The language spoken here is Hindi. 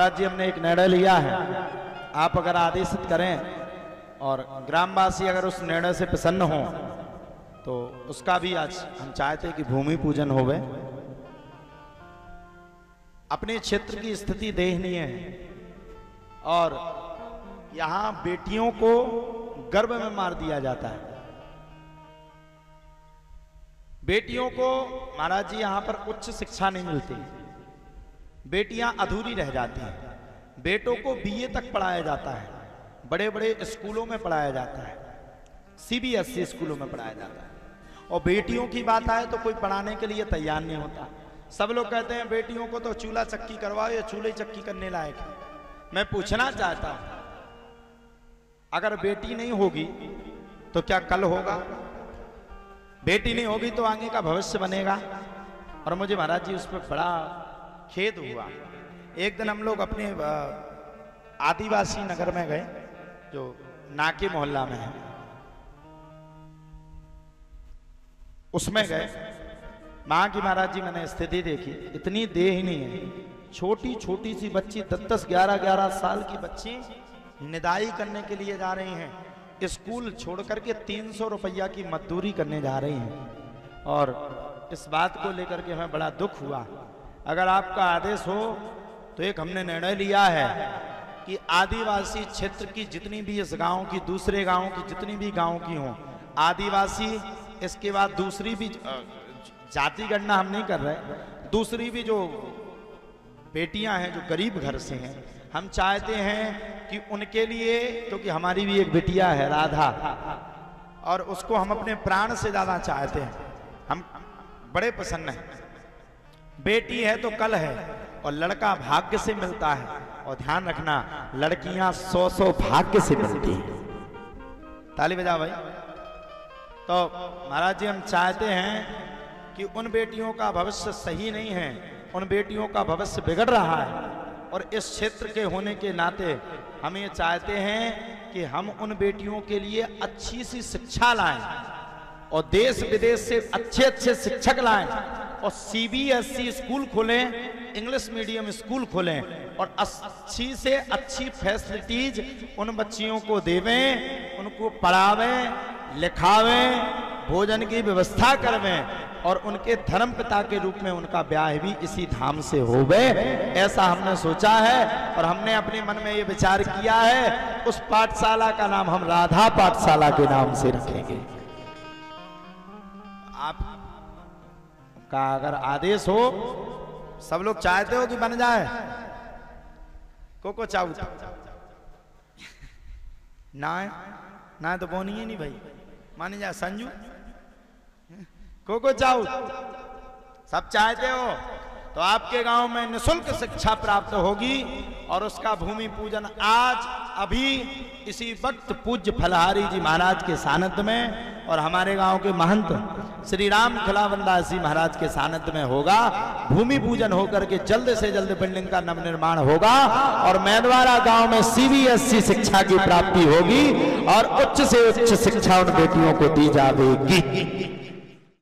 महाराज जी हमने एक निर्णय लिया है, आप अगर आदेशित करें और ग्रामवासी अगर उस निर्णय से प्रसन्न हो तो उसका भी आज हम चाहते हैं कि भूमि पूजन होवे। अपने क्षेत्र की स्थिति दयनीय है और यहां बेटियों को गर्भ में मार दिया जाता है। बेटियों को महाराज जी यहां पर उच्च शिक्षा नहीं मिलती, बेटियां अधूरी रह जाती हैं। बेटों को बीए तक पढ़ाया जाता है, बड़े बड़े स्कूलों में पढ़ाया जाता है, सीबीएसई स्कूलों में पढ़ाया जाता है, और बेटियों की बात आए तो कोई पढ़ाने के लिए तैयार नहीं होता। सब लोग कहते हैं बेटियों को तो चूल्हा चक्की करवाओ, या चूल्हे चक्की करने लायक है। मैं पूछना चाहता हूं, अगर बेटी नहीं होगी तो क्या कल होगा? बेटी नहीं होगी तो आगे का भविष्य बनेगा। और मुझे महाराज जी उस पर बड़ा खेद हुआ। एक दिन हम लोग अपने आदिवासी नगर में गए जो नाके मोहल्ला में है, उसमें गए। वहां की महाराज जी मैंने स्थिति देखी, इतनी देह नहीं है, छोटी छोटी सी बच्ची 10-10, 11-11 साल की बच्ची निदाई करने के लिए जा रही हैं, स्कूल छोड़ करके 300 रुपया की मजदूरी करने जा रही हैं। और इस बात को लेकर के हमें बड़ा दुख हुआ। अगर आपका आदेश हो तो एक हमने निर्णय लिया है कि आदिवासी क्षेत्र की जितनी भी इस गांव की, दूसरे गांव की जितनी भी गांव की हों, आदिवासी, इसके बाद दूसरी भी जाति गणना हम नहीं कर रहे, दूसरी भी जो बेटियां हैं जो गरीब घर से हैं, हम चाहते हैं कि उनके लिए, क्योंकि हमारी भी एक बिटिया है राधा, और उसको हम अपने प्राण से ज्यादा चाहते हैं, हम बड़े प्रसन्न हैं। बेटी है तो कल है, और लड़का भाग्य से मिलता है। और ध्यान रखना, लड़कियां 100-100 भाग्य से मिलती हैं। ताली बजा भाई। तो महाराज जी हम चाहते हैं कि उन बेटियों का भविष्य सही नहीं है, उन बेटियों का भविष्य बिगड़ रहा है, और इस क्षेत्र के होने के नाते हम ये चाहते हैं कि हम उन बेटियों के लिए अच्छी सी शिक्षा लाएं, और देश विदेश से अच्छे अच्छे शिक्षक लाएं, और सीबीएसई स्कूल खोलें, इंग्लिश मीडियम स्कूल खोलें, और अच्छी से अच्छी फैसिलिटीज उन बच्चियों को देवें, उनको पढ़ावें, लिखावें, भोजन की व्यवस्था करवें, और उनके धर्म पिता के रूप में उनका ब्याह भी इसी धाम से होवे। ऐसा हमने सोचा है, और हमने अपने मन में ये विचार किया है, उस पाठशाला का नाम हम राधा पाठशाला के नाम से रखेंगे। आप का अगर आदेश हो, सब लोग चाहते हो कि बन जाए कोको चाऊ ना तो बोनी है नहीं भाई, मानी जाए संजू कोको चाऊ, सब चाहते हो तो आपके गांव में निःशुल्क शिक्षा प्राप्त होगी, और उसका भूमि पूजन आज अभी इसी वक्त पूज्य फलहारी जी महाराज के सानिध्य में और हमारे गांव के महंत श्री राम खिलावनदास जी महाराज के सानिध्य में होगा। भूमि पूजन होकर के जल्द से जल्द बिल्डिंग का नवनिर्माण होगा, और मैदवारा गांव में सीबीएसई शिक्षा की प्राप्ति होगी, और उच्च से उच्च शिक्षा उन बेटियों को दी जाएगी।